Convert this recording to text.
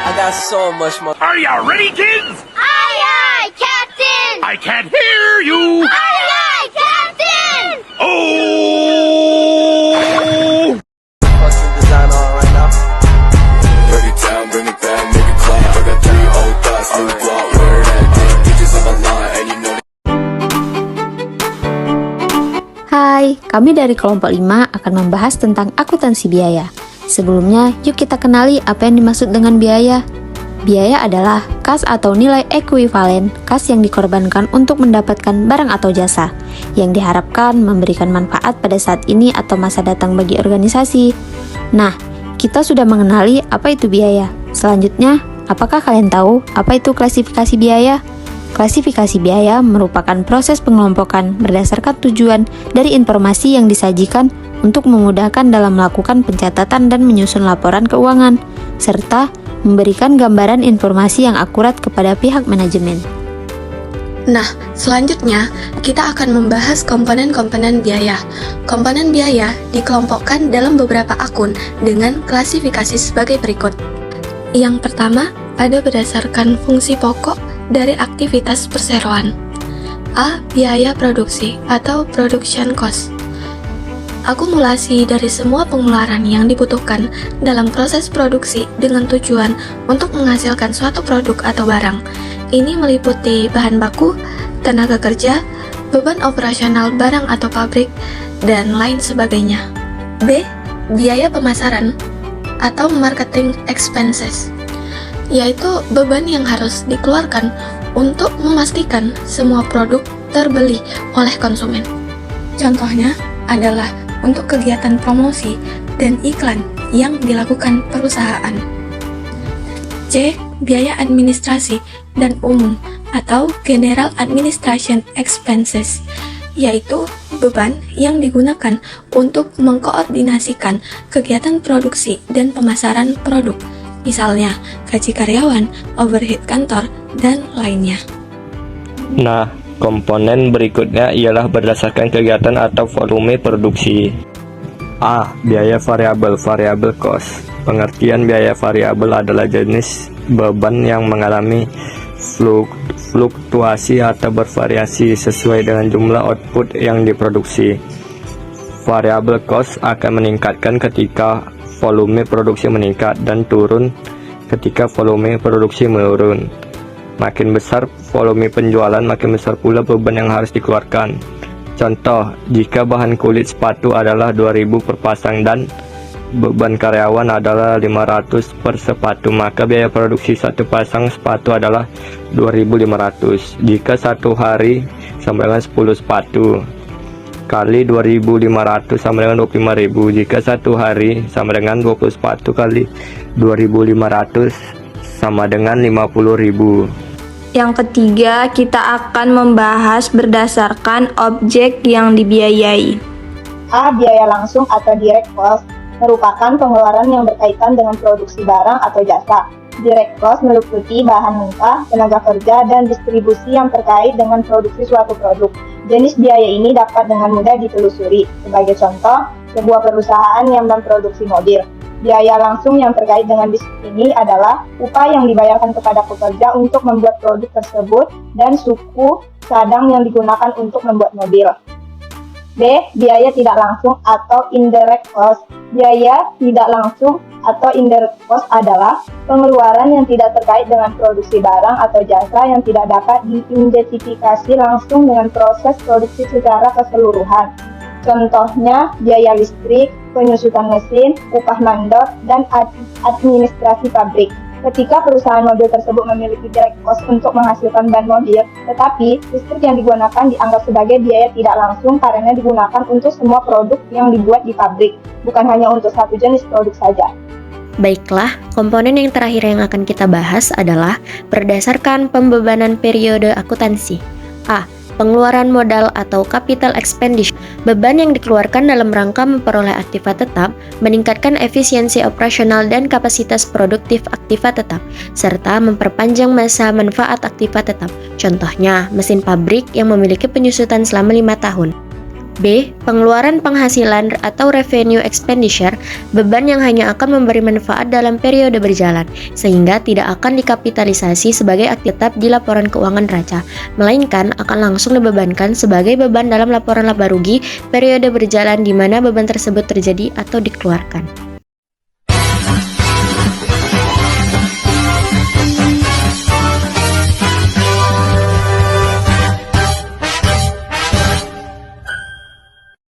I got so much more. Are you ready, kids? Aye, aye, Captain! I can't hear you. Aye, aye, Captain! Oh! Custom design on right now. Break it down, bring it back, make it clap. I got 3 old thoughts, new block, where that dick. Bitches on my line, and you know Hai, kami dari kelompok 5 akan membahas tentang akuntansi biaya. Sebelumnya, yuk kita kenali apa yang dimaksud dengan biaya. Biaya adalah kas atau nilai ekuivalen kas yang dikorbankan untuk mendapatkan barang atau jasa, yang diharapkan memberikan manfaat pada saat ini atau masa datang bagi organisasi. Nah, kita sudah mengenali apa itu biaya. Selanjutnya, apakah kalian tahu apa itu klasifikasi biaya? Klasifikasi biaya merupakan proses pengelompokan berdasarkan tujuan dari informasi yang disajikan untuk memudahkan dalam melakukan pencatatan dan menyusun laporan keuangan, serta memberikan gambaran informasi yang akurat kepada pihak manajemen. Nah, selanjutnya kita akan membahas komponen-komponen biaya. Komponen biaya dikelompokkan dalam beberapa akun dengan klasifikasi sebagai berikut. Yang pertama, ada berdasarkan fungsi pokok dari aktivitas perseroan. A. Biaya produksi atau production cost. Akumulasi dari semua pengeluaran yang dibutuhkan dalam proses produksi dengan tujuan untuk menghasilkan suatu produk atau barang. Ini meliputi bahan baku, tenaga kerja, beban operasional barang atau pabrik, dan lain sebagainya. B. Biaya pemasaran atau marketing expenses, yaitu beban yang harus dikeluarkan untuk memastikan semua produk terbeli oleh konsumen. Contohnya adalah untuk kegiatan promosi dan iklan yang dilakukan perusahaan. C. Biaya administrasi dan umum atau General Administration Expenses, yaitu beban yang digunakan untuk mengkoordinasikan kegiatan produksi dan pemasaran produk, misalnya gaji karyawan, overhead kantor, dan lainnya. Nah, komponen berikutnya ialah berdasarkan kegiatan atau volume produksi. A. Biaya variabel, variable cost. Pengertian biaya variabel adalah jenis beban yang mengalami fluktuasi atau bervariasi sesuai dengan jumlah output yang diproduksi. Variable cost akan meningkatkan ketika volume produksi meningkat dan turun ketika volume produksi menurun. Makin besar volume penjualan, makin besar pula beban yang harus dikeluarkan. Contoh, jika bahan kulit sepatu adalah 2.000 per pasang dan beban karyawan adalah 500 per sepatu, maka biaya produksi satu pasang sepatu adalah 2.500. Jika satu hari sama dengan 10 sepatu kali 2.500 sama dengan 25.000. Jika satu hari sama dengan 20 sepatu kali 2.500 sama dengan 50.000. Yang ketiga, kita akan membahas berdasarkan objek yang dibiayai. A. Biaya langsung atau direct cost merupakan pengeluaran yang berkaitan dengan produksi barang atau jasa. Direct cost meliputi bahan mentah, tenaga kerja, dan distribusi yang terkait dengan produksi suatu produk. Jenis biaya ini dapat dengan mudah ditelusuri. Sebagai contoh, sebuah perusahaan yang memproduksi mobil. Biaya langsung yang terkait dengan bisnis ini adalah upah yang dibayarkan kepada pekerja untuk membuat produk tersebut dan suku cadang yang digunakan untuk membuat mobil. B. Biaya tidak langsung atau indirect cost. Biaya tidak langsung atau indirect cost adalah pengeluaran yang tidak terkait dengan produksi barang atau jasa yang tidak dapat diidentifikasi langsung dengan proses produksi secara keseluruhan. Contohnya, biaya listrik, penyusutan mesin, upah mandor, dan administrasi pabrik. Ketika perusahaan mobil tersebut memiliki direct cost untuk menghasilkan ban mobil, tetapi listrik yang digunakan dianggap sebagai biaya tidak langsung karena digunakan untuk semua produk yang dibuat di pabrik, bukan hanya untuk satu jenis produk saja. Baiklah, komponen yang terakhir yang akan kita bahas adalah berdasarkan pembebanan periode akuntansi. A. pengeluaran modal atau capital expenditure, beban yang dikeluarkan dalam rangka memperoleh aktiva tetap, meningkatkan efisiensi operasional dan kapasitas produktif aktiva tetap, serta memperpanjang masa manfaat aktiva tetap. Contohnya, mesin pabrik yang memiliki penyusutan selama 5 tahun. B. Pengeluaran penghasilan atau revenue expenditure, beban yang hanya akan memberi manfaat dalam periode berjalan, sehingga tidak akan dikapitalisasi sebagai aktif tetap di laporan keuangan neraca, melainkan akan langsung dibebankan sebagai beban dalam laporan laba rugi periode berjalan di mana beban tersebut terjadi atau dikeluarkan.